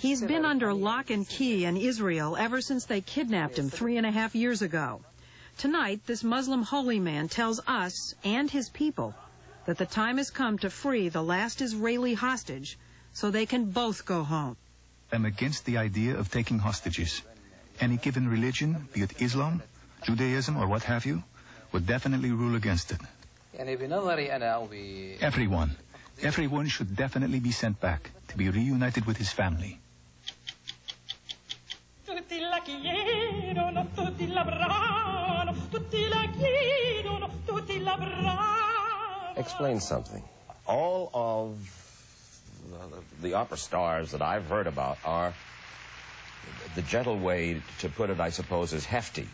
He's been under lock and key in Israel ever since they kidnapped him 3.5 years ago. Tonight, this Muslim holy man tells us and his people that the time has come to free the last Israeli hostage so they can both go home. I'm against the idea of taking hostages. Any given religion, be it Islam, Judaism, or what have you, would definitely rule against it. Everyone should definitely be sent back to be reunited with his family. Explain something. All of the opera stars that I've heard about are, the gentle way to put it, I suppose, is hefty.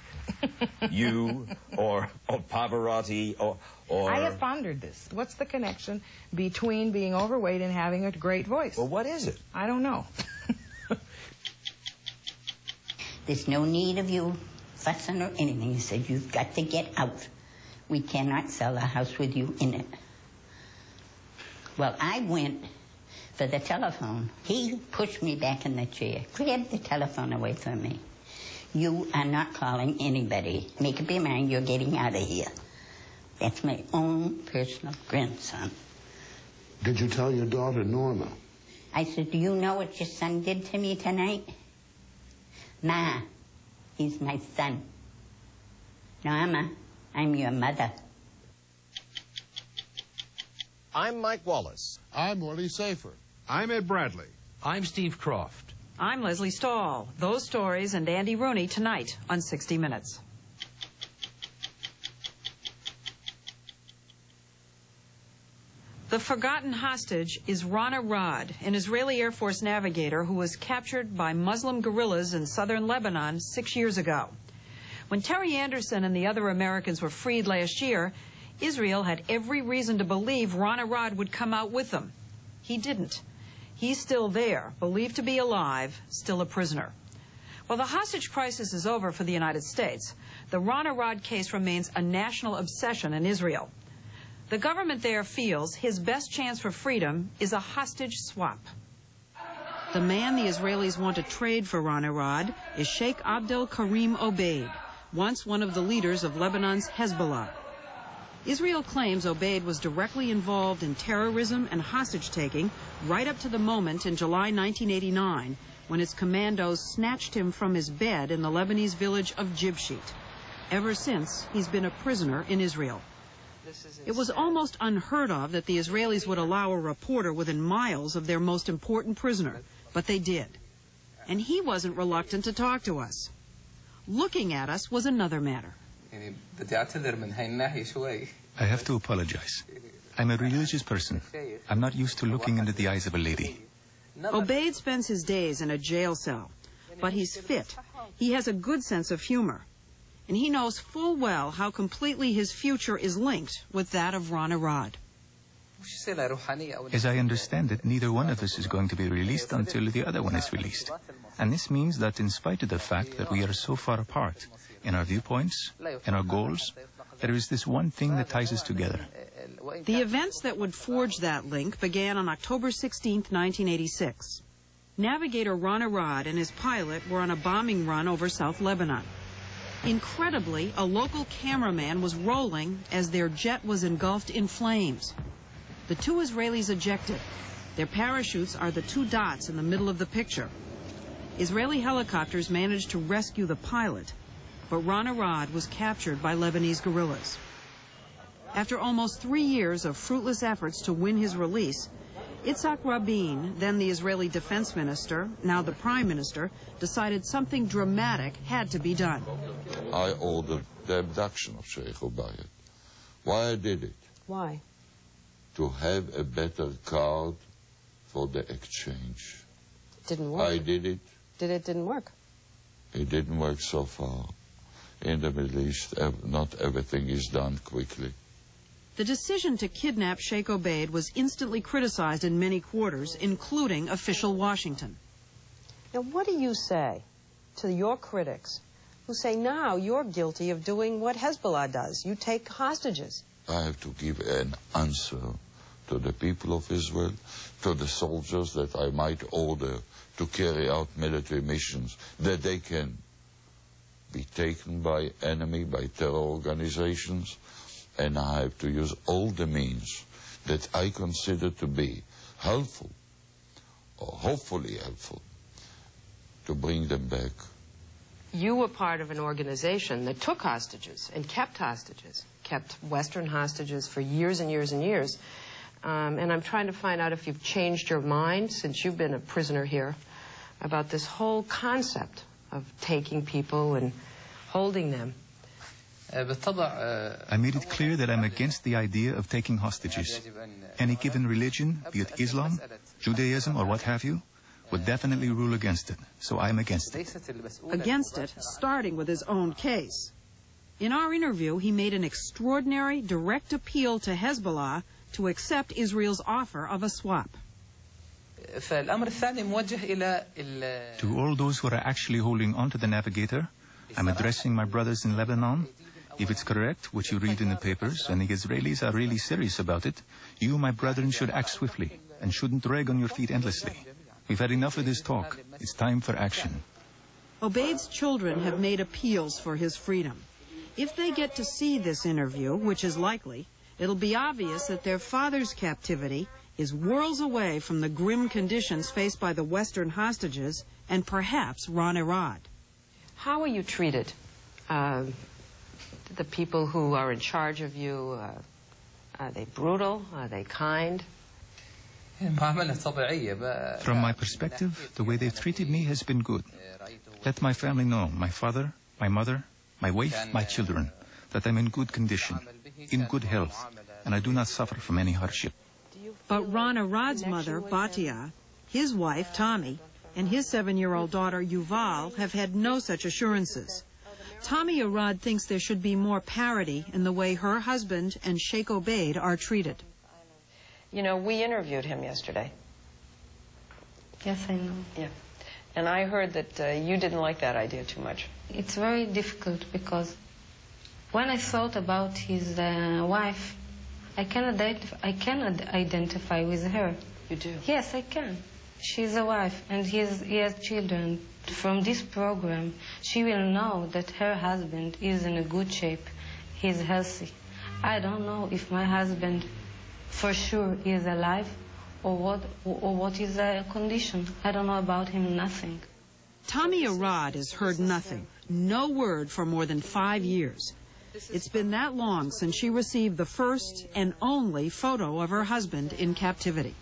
You or Pavarotti or... I have pondered this. What's the connection between being overweight and having a great voice? Well, what is it? I don't know. There's no need of you fussing or anything. He said, you've got to get out. We cannot sell a house with you in it. Well, I went for the telephone. He pushed me back in the chair, grabbed the telephone away from me. You are not calling anybody. Make up your mind, you're getting out of here. That's my own personal grandson. Did you tell your daughter, Norma? I said, do you know what your son did to me tonight? Ma, he's my son. Norma, I'm your mother. I'm Mike Wallace. I'm Willie Safer. I'm Ed Bradley. I'm Steve Croft. I'm Leslie Stahl. Those stories and Andy Rooney tonight on 60 Minutes. The forgotten hostage is Rana Rod, an Israeli Air Force navigator who was captured by Muslim guerrillas in southern Lebanon 6 years ago. When Terry Anderson and the other Americans were freed last year, Israel had every reason to believe Rana Rod would come out with them. He didn't. He's still there, believed to be alive, still a prisoner. While the hostage crisis is over for the United States, the Rana Rod case remains a national obsession in Israel. The government there feels his best chance for freedom is a hostage swap. The man the Israelis want to trade for Rana Rod is Sheikh Abdel Karim Obeid, once one of the leaders of Lebanon's Hezbollah. Israel claims Obeid was directly involved in terrorism and hostage-taking right up to the moment in July 1989 when its commandos snatched him from his bed in the Lebanese village of Jibshit. Ever since, he's been a prisoner in Israel. It was almost unheard of that the Israelis would allow a reporter within miles of their most important prisoner, but they did. And he wasn't reluctant to talk to us. Looking at us was another matter. I have to apologize. I'm a religious person. I'm not used to looking into the eyes of a lady. Obeid spends his days in a jail cell, but he's fit. He has a good sense of humor. And he knows full well how completely his future is linked with that of Rana Rod. As I understand it, neither one of us is going to be released until the other one is released. And this means that in spite of the fact that we are so far apart in our viewpoints and our goals, there is this one thing that ties us together. The events that would forge that link began on October 16, 1986. Navigator Rana Rod and his pilot were on a bombing run over South Lebanon. Incredibly, a local cameraman was rolling as their jet was engulfed in flames. The two Israelis ejected. Their parachutes are the two dots in the middle of the picture. Israeli helicopters managed to rescue the pilot, but Rana Rod was captured by Lebanese guerrillas. After almost 3 years of fruitless efforts to win his release, Yitzhak Rabin, then the Israeli defense minister, now the prime minister, decided something dramatic had to be done. I ordered the abduction of Sheikh Obeid. Why I did it? Why? To have a better card for the exchange. Didn't work. I did it. Didn't work? It didn't work so far. In the Middle East, not everything is done quickly. The decision to kidnap Sheikh Obeid was instantly criticized in many quarters, including official Washington. Now, what do you say to your critics who say now you're guilty of doing what Hezbollah does? You take hostages. I have to give an answer to the people of Israel, to the soldiers that I might order to carry out military missions, that they can be taken by enemy, by terror organizations, and I have to use all the means that I consider to be helpful, or hopefully helpful, to bring them back. You were part of an organization that took hostages and kept Western hostages for years and years and years. And I'm trying to find out if you've changed your mind since you've been a prisoner here about this whole concept of taking people and holding them. I made it clear that I'm against the idea of taking hostages. Any given religion, be it Islam, Judaism, or what have you, would definitely rule against it. So I'm against it. Against it, starting with his own case. In our interview, he made an extraordinary, direct appeal to Hezbollah to accept Israel's offer of a swap. To all those who are actually holding on to the navigator, I'm addressing my brothers in Lebanon. If it's correct, what you read in the papers, and the Israelis are really serious about it, you, my brethren, should act swiftly and shouldn't drag on your feet endlessly. We've had enough of this talk. It's time for action. Obaid's children have made appeals for his freedom. If they get to see this interview, which is likely, it'll be obvious that their father's captivity is worlds away from the grim conditions faced by the Western hostages and perhaps Ron Arad. How are you treated? The people who are in charge of you, are they brutal? Are they kind? From my perspective, the way they've treated me has been good. Let my family know, my father, my mother, my wife, my children, that I'm in good condition, in good health, and I do not suffer from any hardship. But Ron Arad's mother, Batia, his wife, Tommy, and his 7-year-old daughter, Yuval, have had no such assurances. Tommy Arad thinks there should be more parity in the way her husband and Sheikh Obaid are treated. You know, we interviewed him yesterday. Yes, I know. Yeah. And I heard that you didn't like that idea too much. It's very difficult because when I thought about his wife, I cannot identify with her. You do? Yes, I can. She's a wife and he has children. From this program, she will know that her husband is in a good shape. He's healthy. I don't know if my husband for sure is alive or what is the condition. I don't know about him, nothing. Tommy Arad has heard nothing, no word for more than 5 years. It's been that long since she received the first and only photo of her husband in captivity.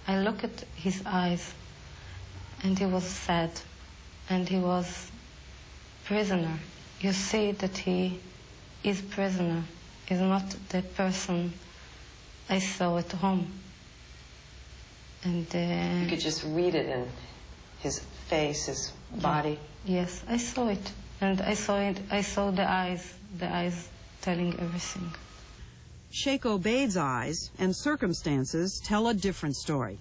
I look at his eyes, and he was sad, and he was prisoner. You see that he is prisoner. He's not the person I saw at home. And you could just read it in his face, his body. Yes, I saw it, and I saw the eyes telling everything. Sheikh Obaid's eyes and circumstances tell a different story.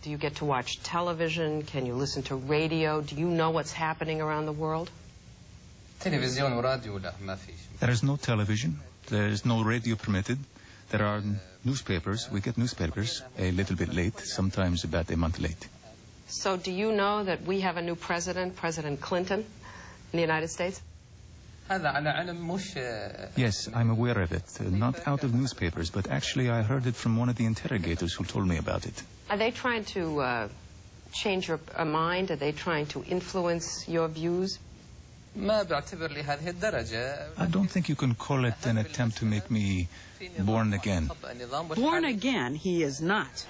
Do you get to watch television? Can you listen to radio? Do you know what's happening around the world? There is no television. There is no radio permitted. There are newspapers. We get newspapers a little bit late, sometimes about a month late. So do you know that we have a new president, President Clinton, in the United States? Yes, I'm aware of it. Not out of newspapers, but actually I heard it from one of the interrogators who told me about it. Are they trying to change your mind? Are they trying to influence your views? I don't think you can call it an attempt to make me born again. Born again, he is not.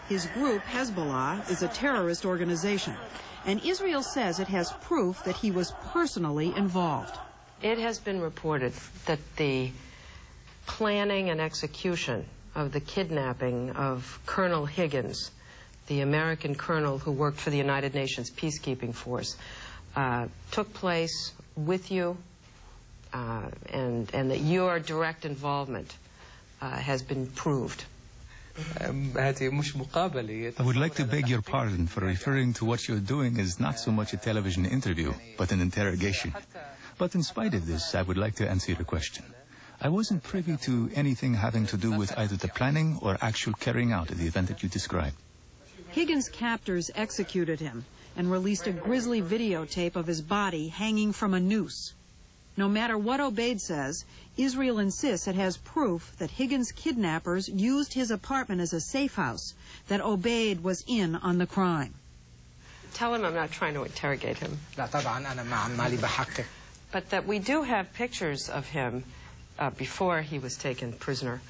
His group, Hezbollah, is a terrorist organization, and Israel says it has proof that he was personally involved. It has been reported that the planning and execution of the kidnapping of Colonel Higgins, the American colonel who worked for the United Nations peacekeeping force, took place with you, and that your direct involvement has been proved. I would like to beg your pardon for referring to what you're doing as not so much a television interview, but an interrogation. But in spite of this, I would like to answer your question. I wasn't privy to anything having to do with either the planning or actual carrying out of the event that you described. Higgins' captors executed him and released a grisly videotape of his body hanging from a noose. No matter what Obaid says, Israel insists it has proof that Higgins' kidnappers used his apartment as a safe house, that Obaid was in on the crime. Tell him I'm not trying to interrogate him. But that we do have pictures of him before he was taken prisoner,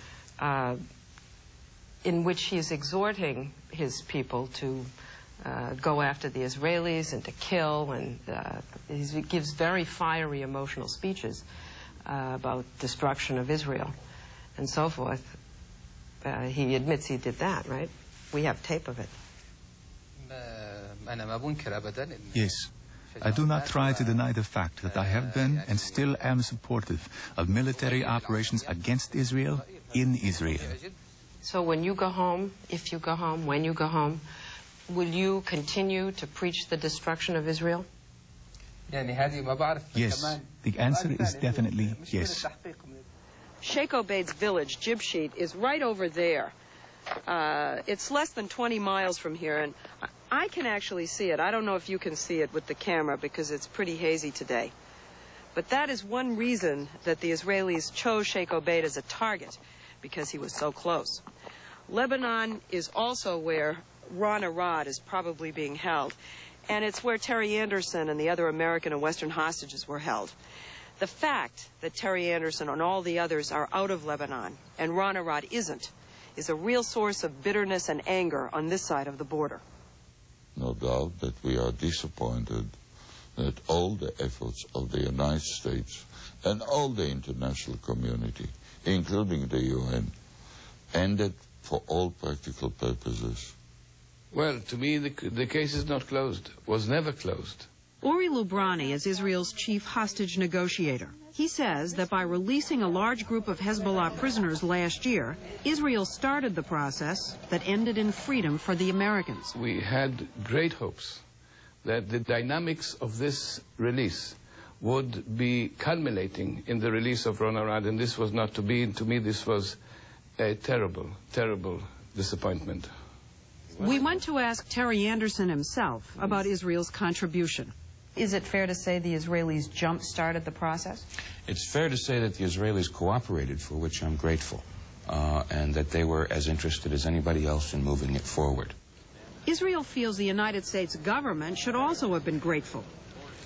in which he is exhorting his people to go after the Israelis and to kill, and he gives very fiery emotional speeches about destruction of Israel and so forth. He admits he did that, right? We have tape of it. Yes. I do not try to deny the fact that I have been and still am supportive of military operations against Israel in Israel. So when you go home, if you go home, when you go home, will you continue to preach the destruction of Israel? Yes. The answer is definitely yes. Sheikh Obaid's village, Jibsheet, is right over there. It's less than 20 miles from here, and I can actually see it. I don't know if you can see it with the camera because it's pretty hazy today. But that is one reason that the Israelis chose Sheikh Obaid as a target, because he was so close. Lebanon is also where Ron Arad is probably being held, and it's where Terry Anderson and the other American and Western hostages were held. The fact that Terry Anderson and all the others are out of Lebanon and Ron Arad isn't is a real source of bitterness and anger on this side of the border. No doubt that we are disappointed that all the efforts of the United States and all the international community, including the UN, ended for all practical purposes. Well, to me, the case is not closed, was never closed. Uri Lubrani is Israel's chief hostage negotiator. He says that by releasing a large group of Hezbollah prisoners last year, Israel started the process that ended in freedom for the Americans. We had great hopes that the dynamics of this release would be culminating in the release of Ron Arad, and this was not to be. And to me, this was a terrible, terrible disappointment. We went to ask Terry Anderson himself about Israel's contribution. Is it fair to say the Israelis jump-started the process? It's fair to say that the Israelis cooperated, for which I'm grateful, and that they were as interested as anybody else in moving it forward. Israel feels the United States government should also have been grateful.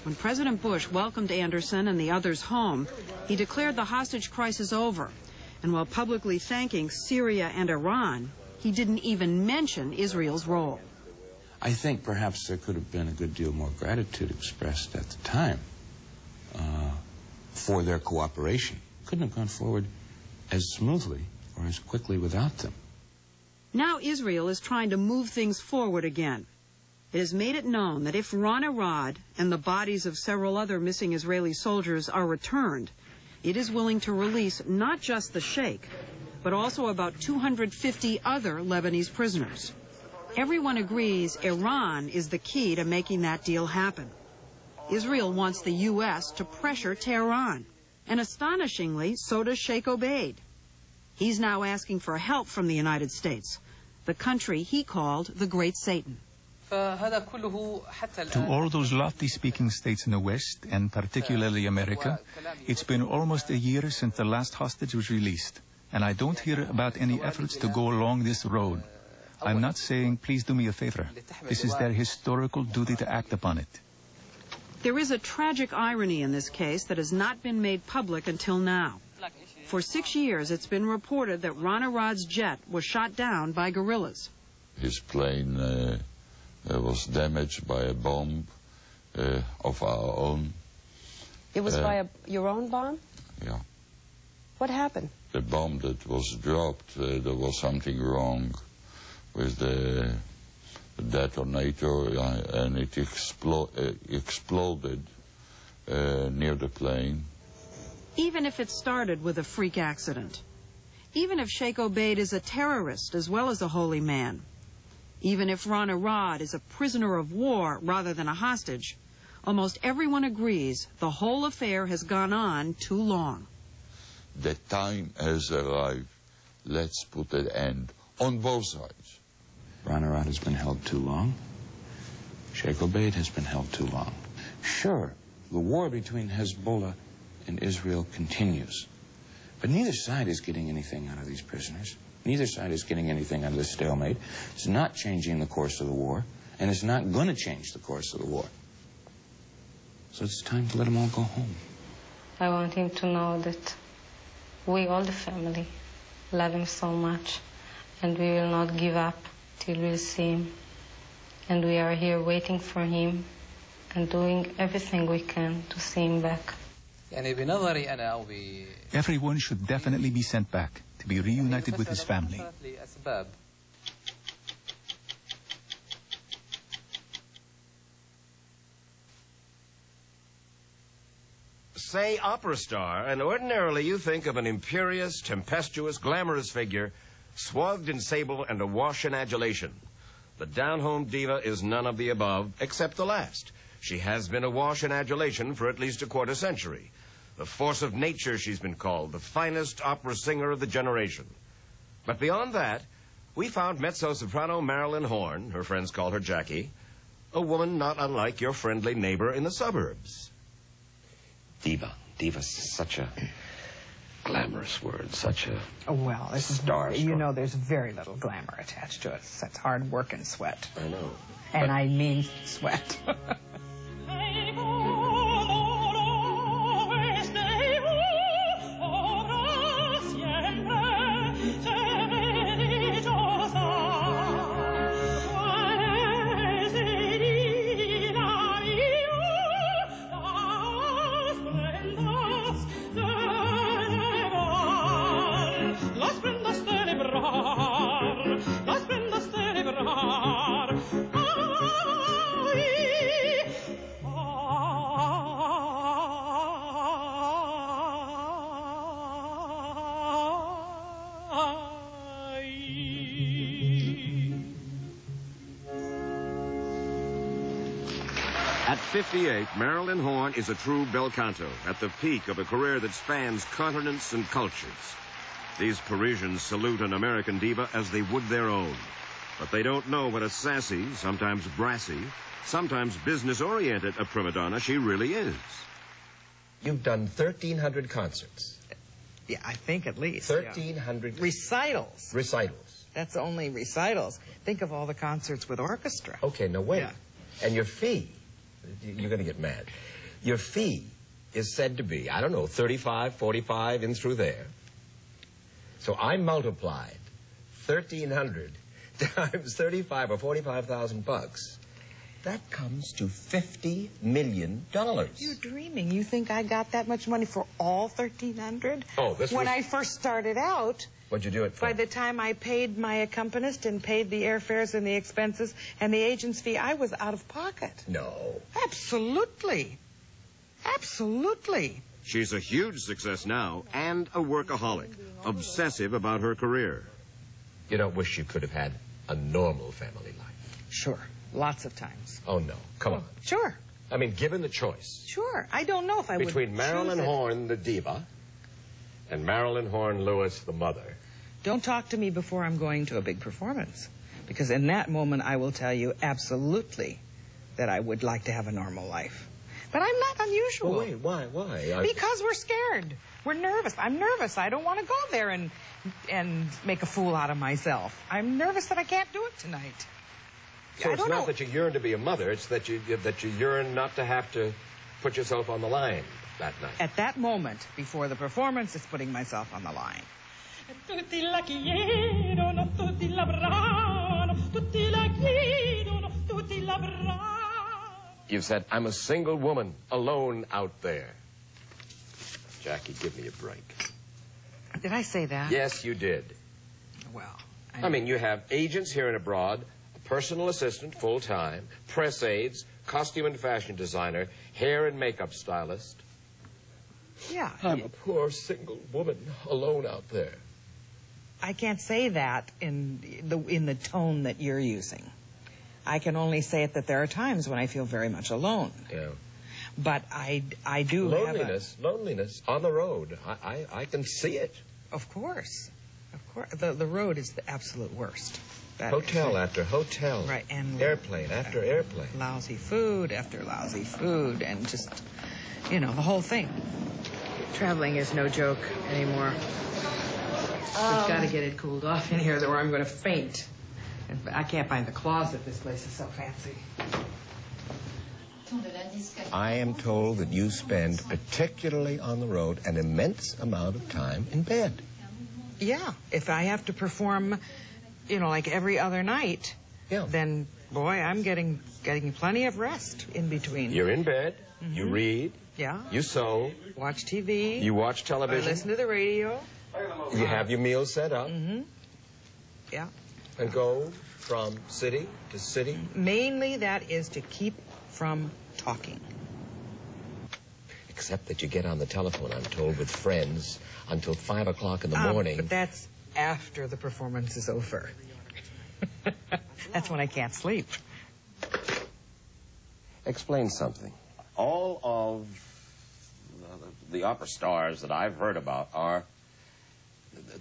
When President Bush welcomed Anderson and the others home, he declared the hostage crisis over. And while publicly thanking Syria and Iran, he didn't even mention Israel's role. I think perhaps there could have been a good deal more gratitude expressed at the time for their cooperation. Couldn't have gone forward as smoothly or as quickly without them. Now Israel is trying to move things forward again. It has made it known that if Ron Arad and the bodies of several other missing Israeli soldiers are returned, it is willing to release not just the Sheikh, but also about 250 other Lebanese prisoners. Everyone agrees Iran is the key to making that deal happen. Israel wants the U.S. to pressure Tehran, and astonishingly, so does Sheikh Obaid. He's now asking for help from the United States, the country he called the Great Satan. To all those lofty-speaking states in the West, and particularly America, it's been almost a year since the last hostage was released, and I don't hear about any efforts to go along this road. I'm not saying, please do me a favor. This is their historical duty to act upon it. There is a tragic irony in this case that has not been made public until now. For 6 years, it's been reported that Ron Arad's jet was shot down by guerrillas. His plane was damaged by a bomb of our own. It was by your own bomb? Yeah. What happened? The bomb that was dropped, there was something wrong with the detonator, and it exploded near the plane. Even if it started with a freak accident, even if Sheikh Obaid is a terrorist as well as a holy man, even if Ron Arad is a prisoner of war rather than a hostage, almost everyone agrees the whole affair has gone on too long. The time has arrived. Let's put an end on both sides. Ron Arad has been held too long. Sheikh Obeid has been held too long. Sure, the war between Hezbollah and Israel continues. But neither side is getting anything out of these prisoners. Neither side is getting anything out of this stalemate. It's not changing the course of the war, and it's not going to change the course of the war. So it's time to let them all go home. I want him to know that we, all the family, love him so much, and we will not give up till we see him. And we are here waiting for him and doing everything we can to see him back. Everyone should definitely be sent back to be reunited with his family. Say opera star, and ordinarily you think of an imperious, tempestuous, glamorous figure, swathed in sable and awash in adulation. The down-home diva is none of the above, except the last. She has been awash in adulation for at least a quarter century. The force of nature, she's been called, the finest opera singer of the generation. But beyond that, we found mezzo-soprano Marilyn Horne, her friends call her Jackie, a woman not unlike your friendly neighbor in the suburbs. Diva. Diva's such a glamorous word, such a well, this is starstruck. You know, there's very little glamour attached to it. That's hard work and sweat. I know. And I mean sweat. At 58, Marilyn Horne is a true bel canto, at the peak of a career that spans continents and cultures. These Parisians salute an American diva as they would their own. But they don't know what a sassy, sometimes brassy, sometimes business-oriented a prima donna she really is. You've done 1,300 concerts. Yeah, I think at least. 1,300 recitals. Recitals. That's only recitals. Think of all the concerts with orchestra. Okay, now wait. Yeah. And your fee, you're going to get mad. Your fee is said to be, I don't know, 35, 45, in through there. So I multiplied 1,300 times 35 or 45,000 bucks. That comes to $50 million. You're dreaming. You think I got that much money for all 1,300? Oh, this When was... I first started out... What'd you do it for? By the time I paid my accompanist and paid the airfares and the expenses and the agent's fee, I was out of pocket. No. Absolutely. Absolutely. She's a huge success now and a workaholic, obsessive about her career. You don't wish you could have had a normal family life? Sure. Lots of times. Oh, no. Come on. Sure. I mean, given the choice. Sure. I don't know if I would Between Marilyn Horne, the diva, and Marilyn Horne Lewis, the mother. Don't talk to me before I'm going to a big performance. Because in that moment, I will tell you absolutely that I would like to have a normal life. But I'm not unusual. Well, wait, why? Because we're scared. We're nervous. I'm nervous. I don't want to go there and make a fool out of myself. I'm nervous that I can't do it tonight. So it's not that you yearn to be a mother, it's that you yearn not to have to put yourself on the line that night. At that moment, before the performance, it's putting myself on the line. Tutti la chiedono, tutti l'avranno, tutti la chiedono, tutti l'avranno. You've said, I'm a single woman, alone out there. Jackie, give me a break. Did I say that? Yes, you did. Well, I mean, you have agents here and abroad, a personal assistant full-time, press aides, costume and fashion designer, hair and makeup stylist. Yeah. I'm a poor single woman, alone out there. I can't say that in the tone that you're using. I can only say it that there are times when I feel very much alone. Yeah. But I do loneliness, loneliness on the road. I can see it. Of course. The road is the absolute worst. Hotel after hotel. Right, and airplane after airplane. Lousy food after lousy food, and just, the whole thing. Traveling is no joke anymore. We've got to get it cooled off in here, or I'm going to faint. I can't find the closet. This place is so fancy. I am told that you spend, particularly on the road, an immense amount of time in bed. Yeah, if I have to perform, like every other night, then, boy, I'm getting plenty of rest in between. You're in bed, you read, you sew, watch TV, you watch television, I listen to the radio, you have your meals set up, yeah, and go from city to city. Mainly that is to keep from talking. Except that you get on the telephone, I'm told, with friends until 5 o'clock in the morning. But that's after the performance is over. That's when I can't sleep. Explain something. All of the opera stars that I've heard about are,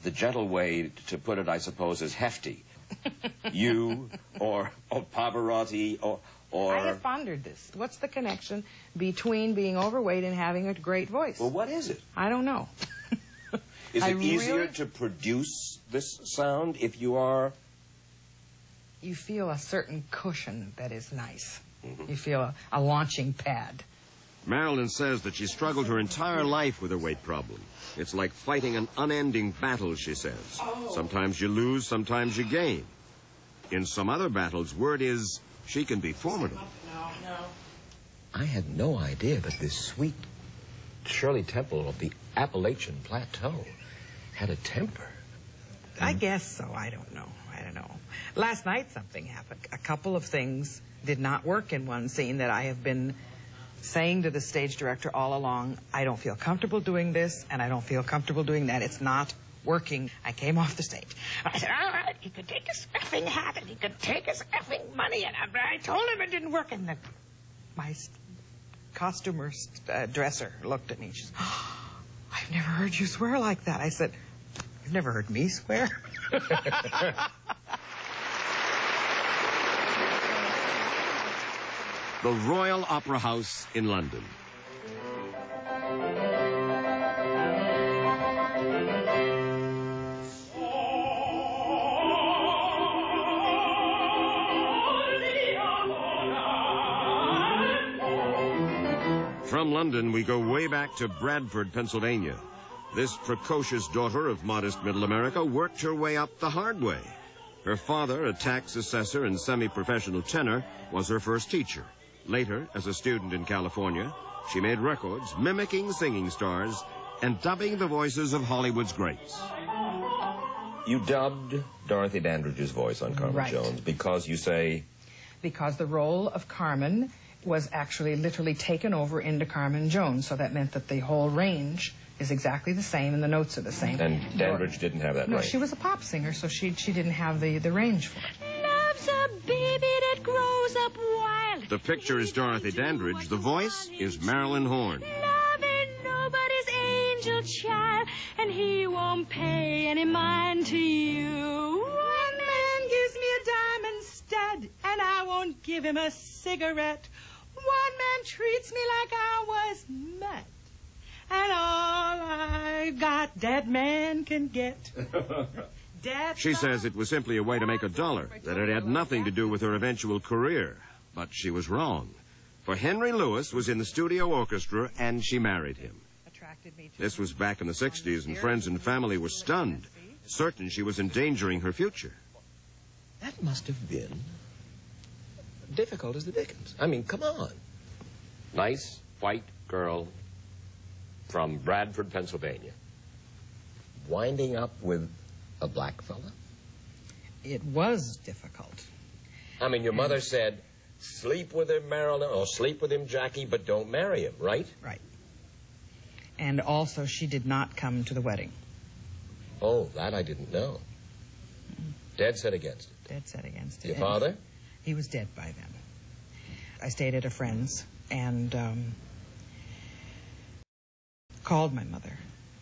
the gentle way to put it, I suppose, is hefty. You, or Pavarotti, or... I have pondered this. What's the connection between being overweight and having a great voice? Well, what is it? I don't know. Is it easier to produce this sound if you are... You feel a certain cushion that is nice. You feel a launching pad. Marilyn says that she struggled her entire life with her weight problem. It's like fighting an unending battle, she says. Sometimes you lose, sometimes you gain. In some other battles, word is she can be formidable. No. I had no idea that this sweet Shirley Temple of the Appalachian Plateau had a temper. I guess so. I don't know. Last night something happened. A couple of things did not work in one scene that I have been saying to the stage director all along. I don't feel comfortable doing this, and I don't feel comfortable doing that. It's not working. I came off the stage. I said, all right, he could take his effing hat, and he could take his effing money, and I told him it didn't work. And then my costumer dresser looked at me. She said, I've never heard you swear like that. I said, you've never heard me swear? The Royal Opera House in London. From London, we go way back to Bradford, Pennsylvania. This precocious daughter of modest middle America worked her way up the hard way. Her father, a tax assessor and semi-professional tenor, was her first teacher. Later, as a student in California, she made records mimicking singing stars and dubbing the voices of Hollywood's greats. You dubbed Dorothy Dandridge's voice on Carmen Jones because you say... Because the role of Carmen was actually literally taken over into Carmen Jones, so that meant that the whole range is exactly the same and the notes are the same. And Dandridge didn't have that range? No, she was a pop singer, so she didn't have the range for it. Love's a baby that grows up wild. The picture is Dorothy Dandridge. The voice is Marilyn Horne. Love ain't nobody's angel child, and he won't pay any mind to you. One man gives me a diamond stud, and I won't give him a cigarette. One man treats me like I was mud, and all I got that man can get. She says it was simply a way to make a dollar, that it had nothing to do with her eventual career. But she was wrong. For Henry Lewis was in the studio orchestra, and she married him. This was back in the 60s, and friends and family were stunned, certain she was endangering her future. That must have been difficult as the dickens. I mean, come on. Nice white girl from Bradford, Pennsylvania. Winding up with a black fella? It was difficult. I mean, your mother said, sleep with him, Marilyn, or sleep with him, Jackie, but don't marry him, right? Right. And also, she did not come to the wedding. Oh, that I didn't know. Dead set against it. Dead set against it. Your father? He was dead by then. I stayed at a friend's, and called my mother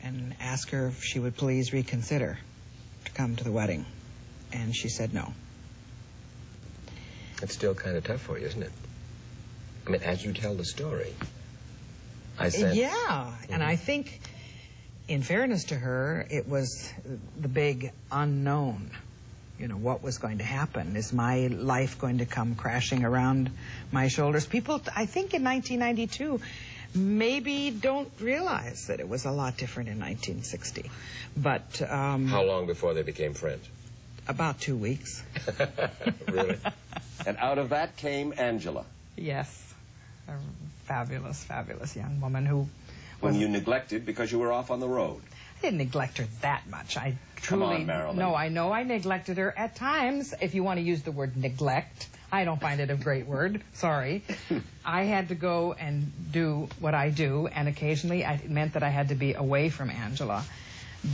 and asked her if she would please reconsider to come to the wedding. And she said no. It's still kind of tough for you, isn't it? I mean, as you tell the story, I said... Yeah, and I think, in fairness to her, it was the big unknown. You know, what was going to happen? Is my life going to come crashing around my shoulders? People, I think in 1992, maybe don't realize that it was a lot different in 1960. But... How long before they became friends? About 2 weeks. Really? And out of that came Angela. Yes. A fabulous, fabulous young woman who... Whom you neglected because you were off on the road. I didn't neglect her that much. I Come truly... on, Marilyn. No, I know I neglected her at times. If you want to use the word neglect, I don't find it a great word. Sorry. I had to go and do what I do, and occasionally it meant that I had to be away from Angela.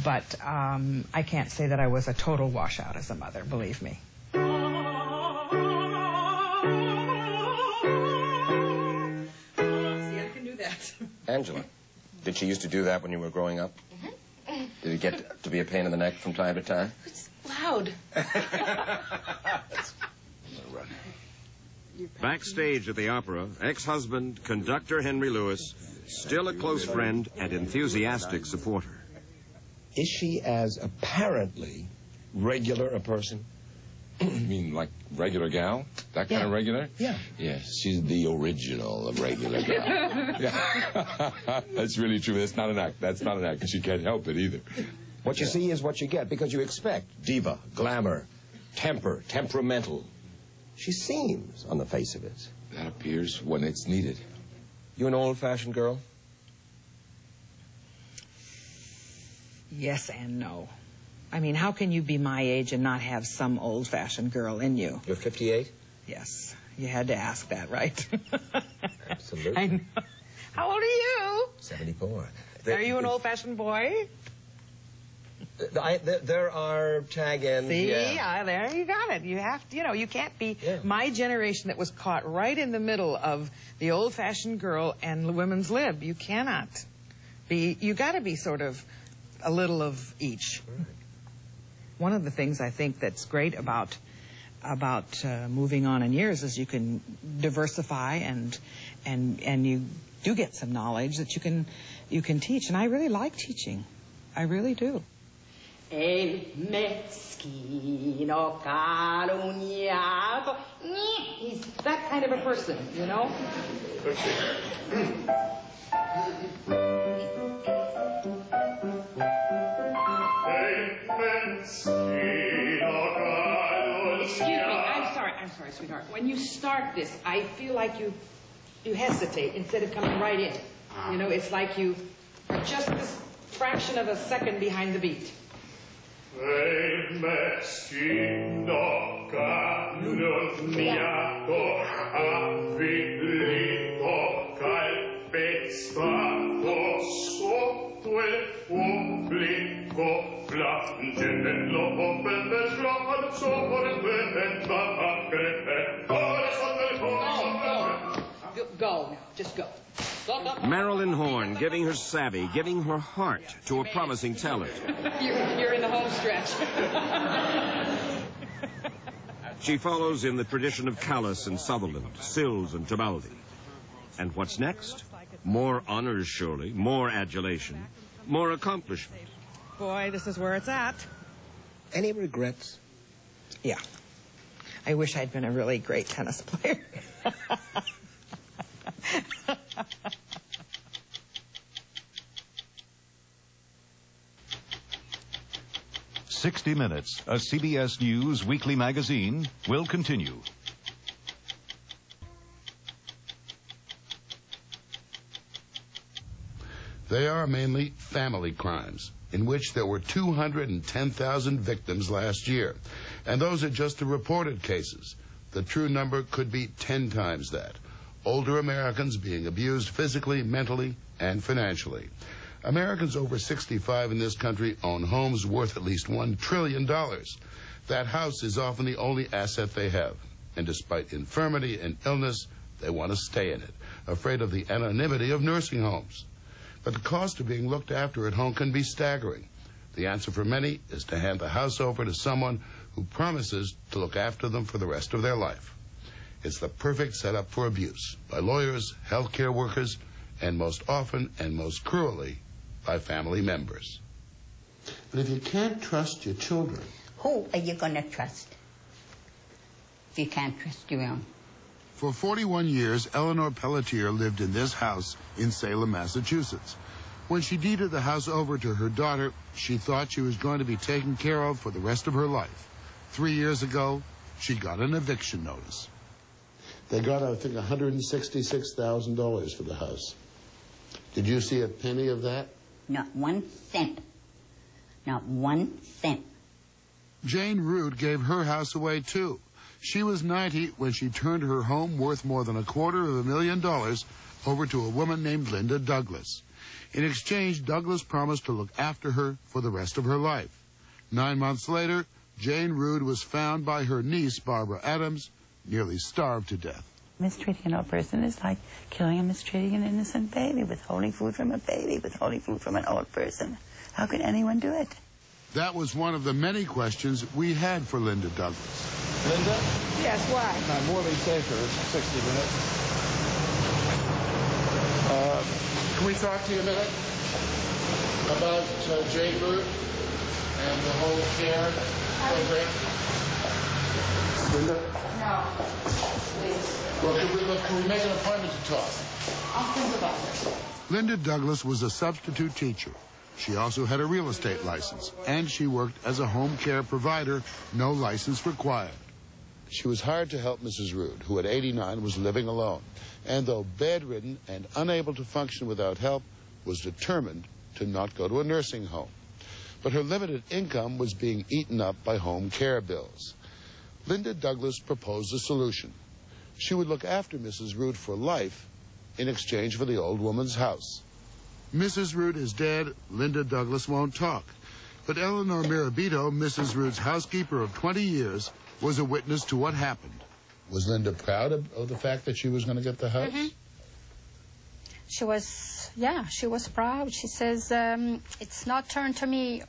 But I can't say that I was a total washout as a mother, believe me. See, I can do that. Angela, did she used to do that when you were growing up? Mm-hmm. Did it get to be a pain in the neck from time to time? It's loud. Backstage at the opera, ex-husband, conductor Henry Lewis, still a close friend and enthusiastic supporter. Is she as apparently regular a person? You mean like regular gal? That kind of regular? Yeah. Yes, she's the original of regular gal. Yeah. That's really true. That's not an act. That's not an act, because she can't help it either. What you see is what you get, because you expect diva, glamour, temper, temperamental. She seems on the face of it. That appears when it's needed. You an old-fashioned girl? Yes and no. I mean, how can you be my age and not have some old-fashioned girl in you? You're 58? Yes. You had to ask that, right? Absolutely. I know. How old are you? 74. Are you an old-fashioned boy? There are tag ends. See, yeah. There you got it. You have to, you can't be my generation that was caught right in the middle of the old-fashioned girl and the women's lib. You cannot be. You got to be sort of a little of each. Right. One of the things I think that's great about moving on in years is you can diversify and you do get some knowledge that you can teach, and I really like teaching. I really do. El meschino calunniato. He's that kind of a person, you know? Excuse me, I'm sorry, sweetheart. When you start this, I feel like you hesitate instead of coming right in. You know, it's like you are just this fraction of a second behind the beat. El meschino calunniato, avvilito, calpestato, sotto il pubblico, flagello, bello, alzo, Go now, just go. Marilyn Horne giving her savvy, giving her heart to a promising talent. You're in the home stretch. She follows in the tradition of Callis and Sutherland, Sills and Tebaldi. And what's next? More honors, surely, more adulation, more accomplishment. Boy, this is where it's at. Any regrets? Yeah. I wish I'd been a really great tennis player. 60 Minutes, a CBS News weekly magazine, will continue. They are mainly family crimes, in which there were 210,000 victims last year. And those are just the reported cases. The true number could be 10 times that. Older Americans being abused physically, mentally, and financially. Americans over 65 in this country own homes worth at least $1 trillion. That house is often the only asset they have. And despite infirmity and illness, they want to stay in it, afraid of the anonymity of nursing homes. But the cost of being looked after at home can be staggering. The answer for many is to hand the house over to someone who promises to look after them for the rest of their life. It's the perfect setup for abuse by lawyers, healthcare workers, and most often and most cruelly by family members. But if you can't trust your children... Who are you going to trust if you can't trust your own? For 41 years, Eleanor Pelletier lived in this house in Salem, Massachusetts. When she deeded the house over to her daughter, she thought she was going to be taken care of for the rest of her life. 3 years ago, she got an eviction notice. They got, I think, $166,000 for the house. Did you see a penny of that? Not 1 cent. Not 1 cent. Jane Rood gave her house away, too. She was 90 when she turned her home worth more than $250,000 over to a woman named Linda Douglas. In exchange, Douglas promised to look after her for the rest of her life. 9 months later, Jane Rood was found by her niece, Barbara Adams, nearly starved to death. Mistreating an old person is like killing and mistreating an innocent baby, withholding food from a baby, withholding food from an old person. How could anyone do it? That was one of the many questions we had for Linda Douglas. Linda? Yes, why? I'm more than safer. 60 minutes. Can we talk to you a minute about Jane Rood and the whole care program? Linda? No, please. Well, can we make an appointment to talk? I'll think about it. Linda Douglas was a substitute teacher. She also had a real estate license, and she worked as a home care provider, no license required. She was hired to help Mrs. Rood, who at 89 was living alone, and though bedridden and unable to function without help, was determined to not go to a nursing home. But her limited income was being eaten up by home care bills. Linda Douglas proposed a solution. She would look after Mrs. Rood for life in exchange for the old woman's house. Mrs. Rood is dead. Linda Douglas won't talk. But Eleanor Mirabito, Mrs. Rood's housekeeper of 20 years, was a witness to what happened. Was Linda proud of the fact that she was going to get the house? Mm-hmm. She was proud. She says, it's not turned to me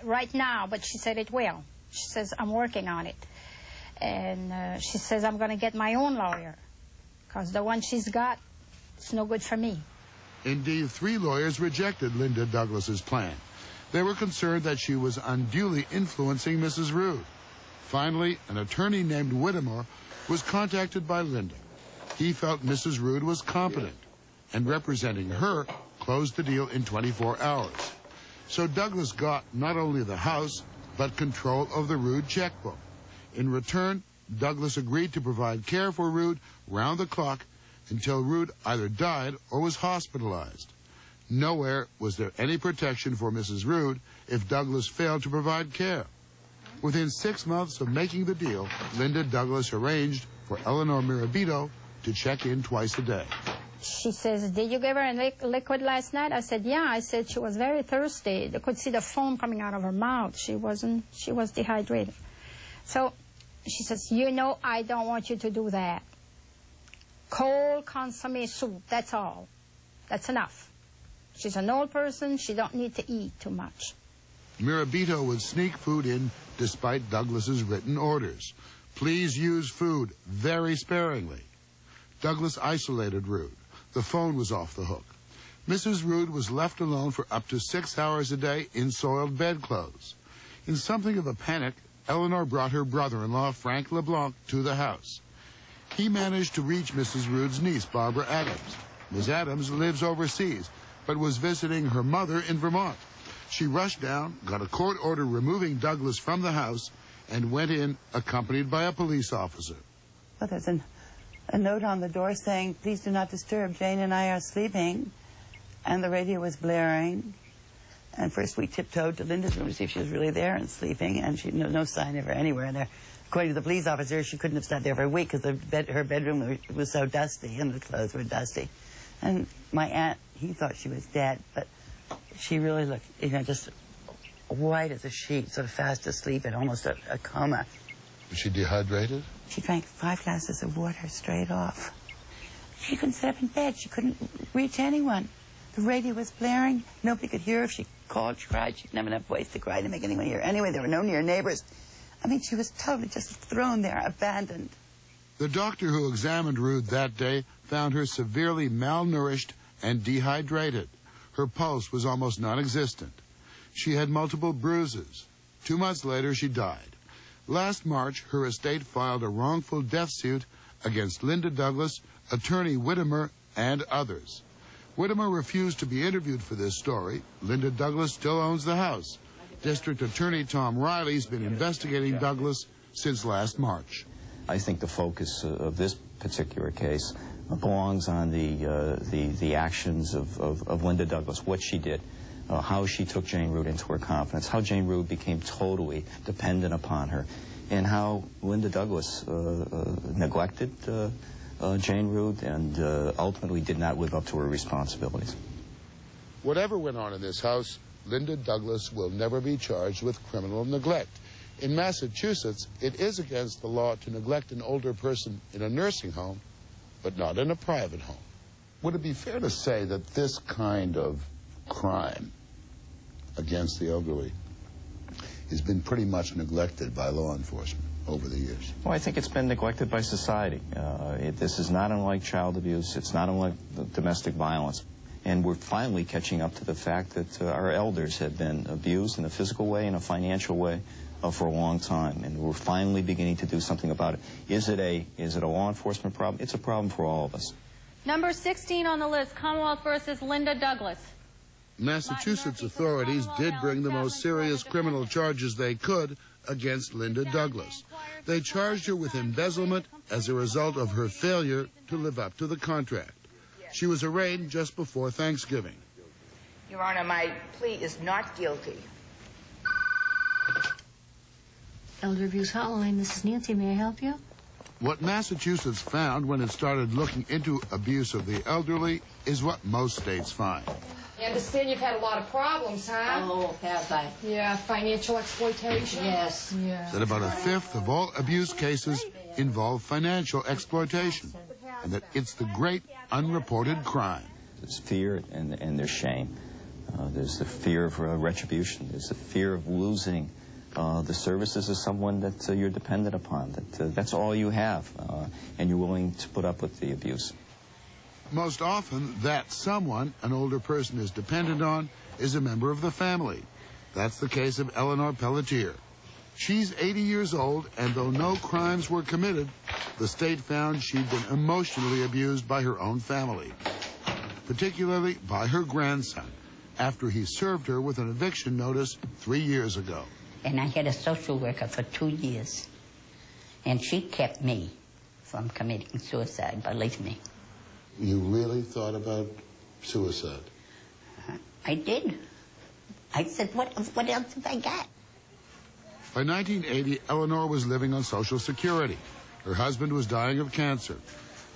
right now, but she said it will. She says, I'm working on it. And she says, I'm going to get my own lawyer, because the one she's got, it's no good for me. Indeed, 3 lawyers rejected Linda Douglas's plan. They were concerned that she was unduly influencing Mrs. Rood. Finally, an attorney named Whittemore was contacted by Linda. He felt Mrs. Rood was competent, and representing her closed the deal in 24 hours. So Douglas got not only the house, but control of the Rood checkbook. In return, Douglas agreed to provide care for Rood round the clock until Rood either died or was hospitalized. Nowhere was there any protection for Mrs. Rood if Douglas failed to provide care. Within 6 months of making the deal, Linda Douglas arranged for Eleanor Mirabito to check in twice a day. She says, did you give her a liquid last night? I said, yeah. I said she was very thirsty. They could see the foam coming out of her mouth. She was dehydrated. So she says, you know, I don't want you to do that. Cold consomme soup, that's all. That's enough. She's an old person. She don't need to eat too much. Mirabito would sneak food in despite Douglas's written orders. Please use food very sparingly. Douglas isolated Rood. The phone was off the hook. Mrs. Rood was left alone for up to 6 hours a day in soiled bedclothes. In something of a panic, Eleanor brought her brother-in-law, Frank LeBlanc, to the house. He managed to reach Mrs. Rood's niece, Barbara Adams. Ms. Adams lives overseas, but was visiting her mother in Vermont. She rushed down, got a court order removing Douglas from the house, and went in accompanied by a police officer. Well, there's a note on the door saying, please do not disturb, Jane and I are sleeping. And the radio was blaring. And first we tiptoed to Linda's room to see if she was really there and sleeping, and she no sign of her anywhere there. According to the police officer, she couldn't have slept there for a week because her bedroom was so dusty and the clothes were dusty. And my aunt, he thought she was dead, but she really looked, just white as a sheet, sort of fast asleep and almost a coma. Was she dehydrated? She drank 5 glasses of water straight off. She couldn't sit up in bed. She couldn't reach anyone. The radio was blaring. Nobody could hear her. If she called, she cried. She didn't have enough voice to cry to make anyone hear. Anyway, there were no near neighbors. I mean, she was totally just thrown there, abandoned. The doctor who examined Ruth that day found her severely malnourished and dehydrated. Her pulse was almost non-existent. She had multiple bruises. 2 months later, she died. Last March, her estate filed a wrongful death suit against Linda Douglas, attorney Whittemer, and others. Whittemer refused to be interviewed for this story. Linda Douglas still owns the house. District Attorney Tom Riley's been investigating Douglas since last March. I think the focus of this particular case belongs on the actions of Linda Douglas, what she did, how she took Jane Root into her confidence, how Jane Root became totally dependent upon her, and how Linda Douglas neglected Jane Root and ultimately did not live up to her responsibilities. Whatever went on in this house, Linda Douglas will never be charged with criminal neglect. In Massachusetts, it is against the law to neglect an older person in a nursing home, but not in a private home. Would it be fair to say that this kind of crime against the elderly has been pretty much neglected by law enforcement over the years? Well, I think it's been neglected by society. This is not unlike child abuse. It's not unlike domestic violence. And we're finally catching up to the fact that our elders have been abused in a physical way and a financial way for a long time, and we're finally beginning to do something about it. Is it a law enforcement problem? It's a problem for all of us. Number 16 on the list, Commonwealth versus Linda Douglas. Massachusetts authorities did bring the most serious criminal charges they could against Linda Douglas. They charged her with embezzlement as a result of her failure to live up to the contract. She was arraigned just before Thanksgiving. Your Honor, my plea is not guilty. Elder Abuse Hotline, this is Nancy. May I help you? What Massachusetts found when it started looking into abuse of the elderly is what most states find. I understand you've had a lot of problems, huh? Oh, have I? Yeah, financial exploitation. Yes. Yeah. That about a fifth of all abuse cases involve financial exploitation, and that it's the great unreported crime. There's fear and there's shame. There's the fear of retribution. There's the fear of losing the services of someone that you're dependent upon. That's all you have, and you're willing to put up with the abuse. Most often, that someone an older person is dependent on is a member of the family. That's the case of Eleanor Pelletier. She's 80 years old, and though no crimes were committed, the state found she'd been emotionally abused by her own family, particularly by her grandson, after he served her with an eviction notice 3 years ago. And I had a social worker for 2 years, and she kept me from committing suicide, believe me. You really thought about suicide? I did. I said, what else have I got? By 1980, Eleanor was living on Social Security. Her husband was dying of cancer.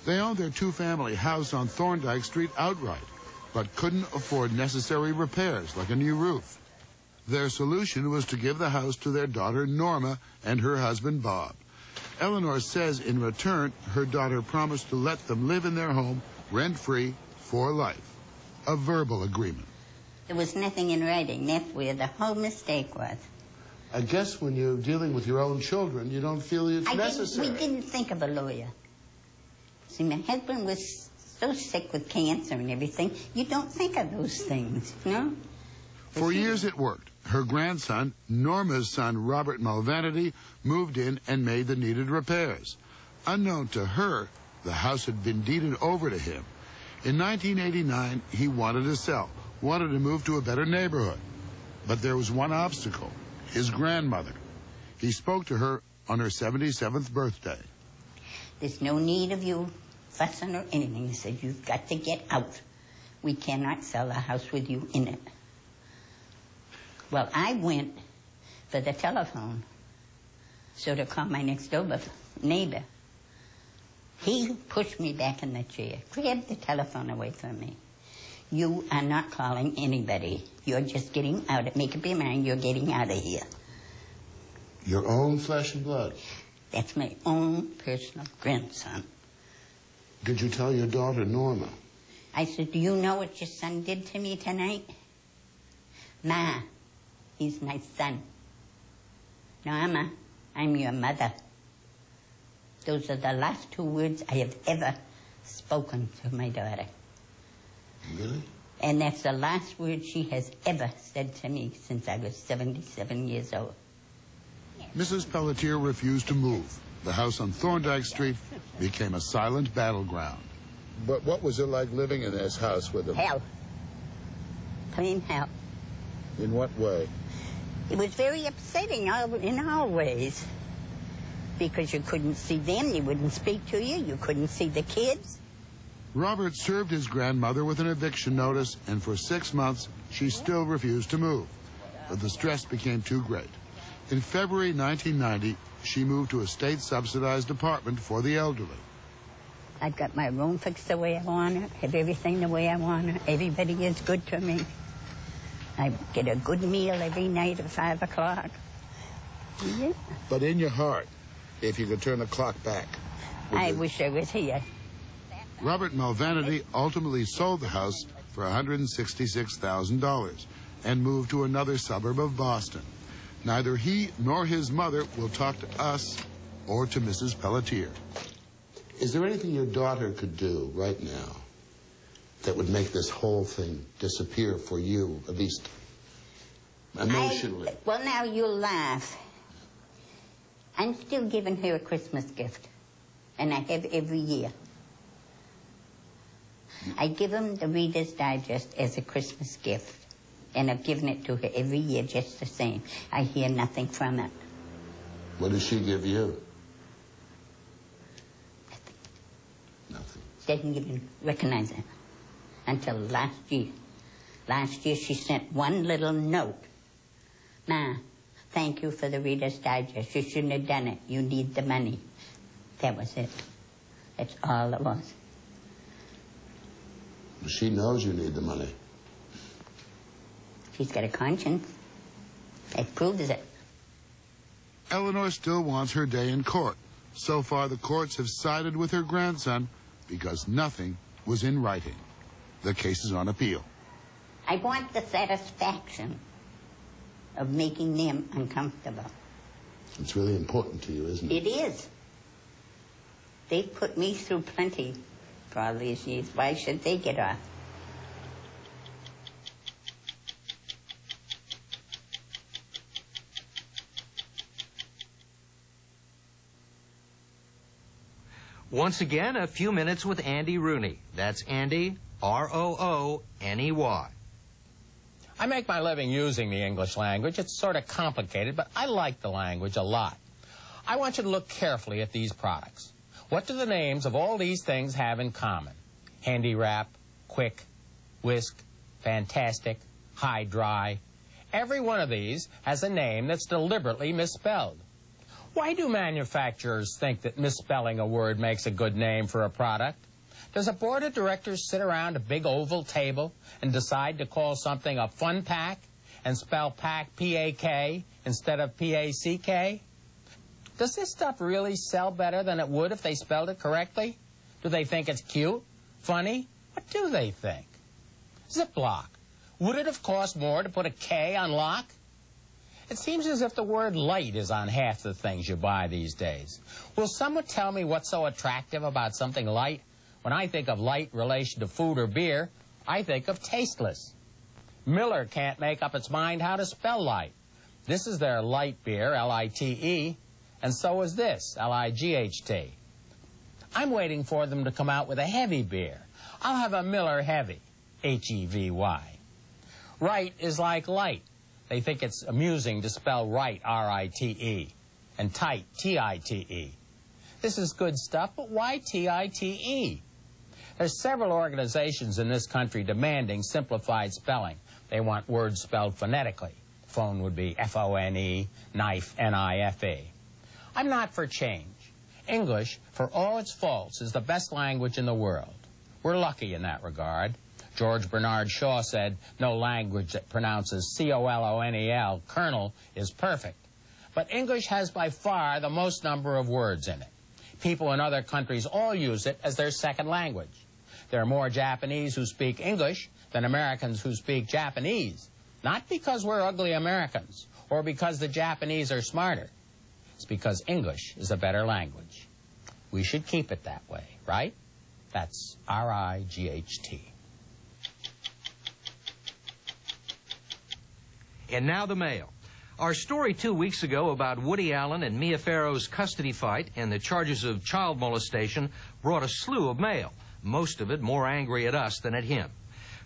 They owned their two-family house on Thorndike Street outright, but couldn't afford necessary repairs like a new roof. Their solution was to give the house to their daughter Norma and her husband Bob. Eleanor says in return, her daughter promised to let them live in their home rent-free for life. A verbal agreement. There was nothing in writing. That's where the whole mistake was. I guess when you're dealing with your own children, you don't feel it's necessary. We didn't think of a lawyer. See, my husband was so sick with cancer and everything, you don't think of those things, you know? For years it worked. Her grandson, Norma's son, Robert Mulvanity, moved in and made the needed repairs. Unknown to her, the house had been deeded over to him. In 1989, he wanted to sell, wanted to move to a better neighborhood. But there was one obstacle, his grandmother. He spoke to her on her 77th birthday. There's no need of you fussing or anything. He said, you've got to get out. We cannot sell a house with you in it. Well, I went for the telephone, so to call my next door neighbor. He pushed me back in the chair, grabbed the telephone away from me. You are not calling anybody. You're just getting out. Make up your mind, you're getting out of here. Your own flesh and blood? That's my own personal grandson. Did you tell your daughter, Norma? I said, do you know what your son did to me tonight? Ma, he's my son. Norma, I'm your mother. Those are the last 2 words I have ever spoken to my daughter. Really? And that's the last word she has ever said to me since I was 77 years old. Mrs. Pelletier refused to move. The house on Thorndike Street became a silent battleground. But what was it like living in this house with them? Hell. Plain hell. In what way? It was very upsetting in all ways. Because you couldn't see them, they wouldn't speak to you, you couldn't see the kids. Robert served his grandmother with an eviction notice, and for 6 months, she still refused to move. But the stress became too great. In February 1990, she moved to a state-subsidized apartment for the elderly. I've got my room fixed the way I want it, have everything the way I want it. Everybody is good to me. I get a good meal every night at 5 o'clock. Yeah. But in your heart, if you could turn the clock back... I wish I was here. Robert Mulvanity ultimately sold the house for $166,000 and moved to another suburb of Boston. Neither he nor his mother will talk to us or to Mrs. Pelletier. Is there anything your daughter could do right now that would make this whole thing disappear for you, at least emotionally? Well, now you'll laugh. I'm still giving her a Christmas gift, and I have every year. I give them the Reader's Digest as a Christmas gift, and I've given it to her every year just the same. I hear nothing from it. What does she give you? Didn't even recognize it until last year. Last year she sent one little note. Ma, thank you for the Reader's Digest. You shouldn't have done it. You need the money. That was it. That's all it was. She knows you need the money. She's got a conscience. It proves it. Eleanor still wants her day in court. So far, the courts have sided with her grandson because nothing was in writing. The case is on appeal. I want the satisfaction of making them uncomfortable. It's really important to you, isn't it? It is. They've put me through plenty for all these years. Why should they get off? Once again, a few minutes with Andy Rooney. That's Andy, R-O-O-N-E-Y. I make my living using the English language. It's sort of complicated, but I like the language a lot. I want you to look carefully at these products. What do the names of all these things have in common? Handy Wrap, Quick, Whisk, Fantastic, High Dry. Every one of these has a name that's deliberately misspelled. Why do manufacturers think that misspelling a word makes a good name for a product? Does a board of directors sit around a big oval table and decide to call something a fun pack and spell pack P-A-K instead of P-A-C-K? Does this stuff really sell better than it would if they spelled it correctly? Do they think it's cute? Funny? What do they think? Ziploc. Would it have cost more to put a K on lock? It seems as if the word light is on half the things you buy these days. Will someone tell me what's so attractive about something light? When I think of light in relation to food or beer, I think of tasteless. Miller can't make up its mind how to spell light. This is their light beer, L-I-T-E, and so is this, L-I-G-H-T. I'm waiting for them to come out with a heavy beer. I'll have a Miller Heavy, H-E-V-Y. Right is like light. They think it's amusing to spell right, R-I-T-E, and tight, T-I-T-E. This is good stuff, but why T-I-T-E? There's several organizations in this country demanding simplified spelling. They want words spelled phonetically. Phone would be F-O-N-E, knife, N-I-F-E. I'm not for change. English, for all its faults, is the best language in the world. We're lucky in that regard. George Bernard Shaw said, no language that pronounces C-O-L-O-N-E-L, colonel, is perfect. But English has by far the most number of words in it. People in other countries all use it as their second language. There are more Japanese who speak English than Americans who speak Japanese. Not because we're ugly Americans or because the Japanese are smarter. It's because English is a better language. We should keep it that way, right? That's R-I-G-H-T. And now the mail. Our story 2 weeks ago about Woody Allen and Mia Farrow's custody fight and the charges of child molestation brought a slew of mail, most of it more angry at us than at him.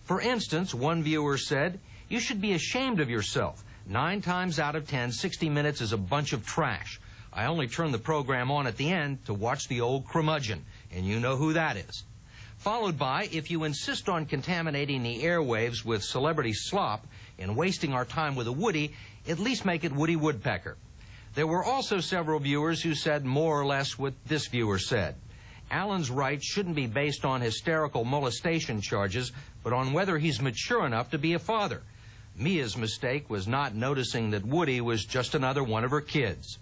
For instance, one viewer said, "You should be ashamed of yourself. 9 times out of 10, 60 Minutes is a bunch of trash. I only turn the program on at the end to watch the old curmudgeon, and you know who that is." Followed by, "If you insist on contaminating the airwaves with celebrity slop and wasting our time with a Woody, at least make it Woody Woodpecker." There were also several viewers who said more or less what this viewer said. Allen's rights shouldn't be based on hysterical molestation charges, but on whether he's mature enough to be a father. Mia's mistake was not noticing that Woody was just another one of her kids.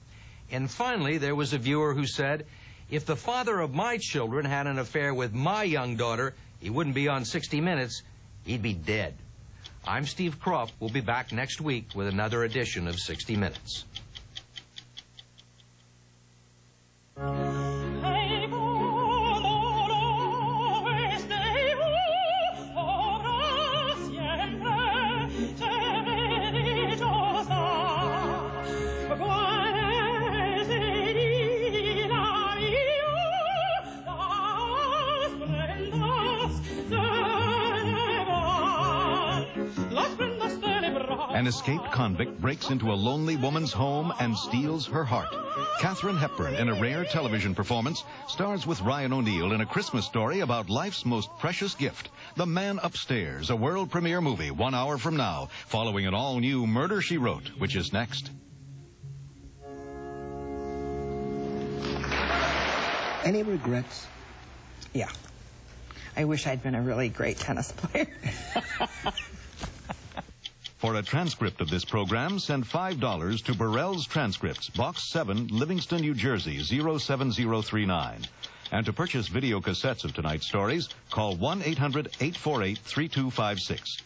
And finally, there was a viewer who said, "If the father of my children had an affair with my young daughter, he wouldn't be on 60 Minutes, he'd be dead." I'm Steve Krupp. We'll be back next week with another edition of 60 Minutes. An escaped convict breaks into a lonely woman's home and steals her heart. Katharine Hepburn, in a rare television performance, stars with Ryan O'Neal in a Christmas story about life's most precious gift, The Man Upstairs, a world premiere movie 1 hour from now, following an all-new Murder, She Wrote, which is next. Any regrets? Yeah. I wish I'd been a really great tennis player. For a transcript of this program, send $5 to Burrell's Transcripts, Box 7, Livingston, New Jersey, 07039. And to purchase video cassettes of tonight's stories, call 1-800-848-3256.